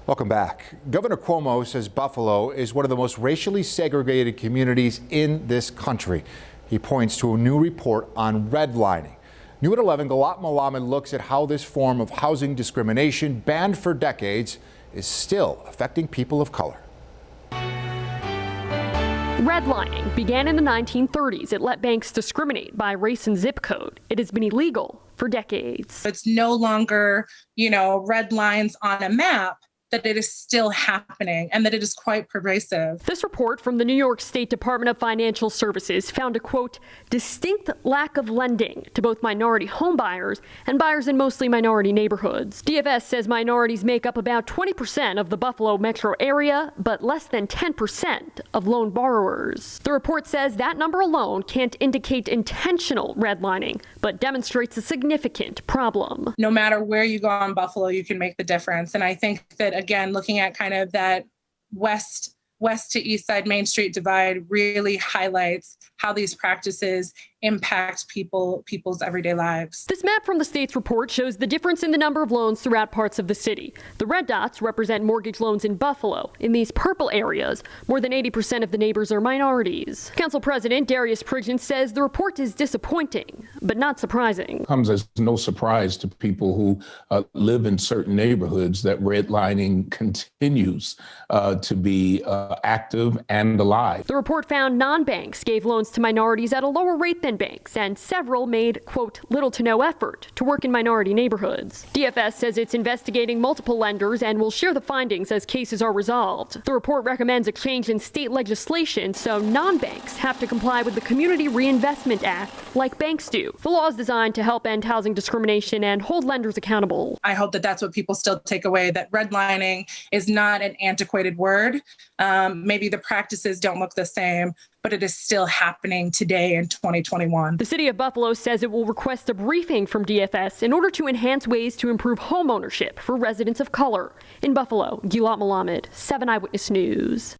Welcome back. Governor Cuomo says Buffalo is one of the most racially segregated communities in this country. He points to a new report on redlining. New at 11, Galat Malamed looks at how this form of housing discrimination, banned for decades, is still affecting people of color. Redlining began in the 1930s. It let banks discriminate by race and zip code. It has been illegal for decades. It's no longer, red lines on a map, that it is still happening and that it is quite pervasive. This report from the New York State Department of Financial Services found a, quote, distinct lack of lending to both minority home buyers and buyers in mostly minority neighborhoods. DFS says minorities make up about 20% of the Buffalo metro area, but less than 10% of loan borrowers. The report says that number alone can't indicate intentional redlining, but demonstrates a significant problem. No matter where you go in Buffalo, you can make the difference. And I think that, again, looking at kind of that west to east side Main Street divide really highlights how these practices impact people's everyday lives. This map from the state's report shows the difference in the number of loans throughout parts of the city. The red dots represent mortgage loans in Buffalo. In these purple areas, more than 80% of the neighbors are minorities. Council President Darius Pridgeon says the report is disappointing, but not surprising. It comes as no surprise to people who live in certain neighborhoods that redlining continues to be active and alive. The report found non-banks gave loans to minorities at a lower rate than banks, and several made, quote, little to no effort to work in minority neighborhoods. DFS says it's investigating multiple lenders and will share the findings as cases are resolved. The report recommends a change in state legislation so non-banks have to comply with the Community Reinvestment Act like banks do. The law is designed to help end housing discrimination and hold lenders accountable. I hope that that's what people still take away, that redlining is not an antiquated word. Maybe the practices don't look the same, but it is still happening today in 2021. The city of Buffalo says it will request a briefing from DFS in order to enhance ways to improve home ownership for residents of color. In Buffalo, Galat Malamed, 7 Eyewitness News.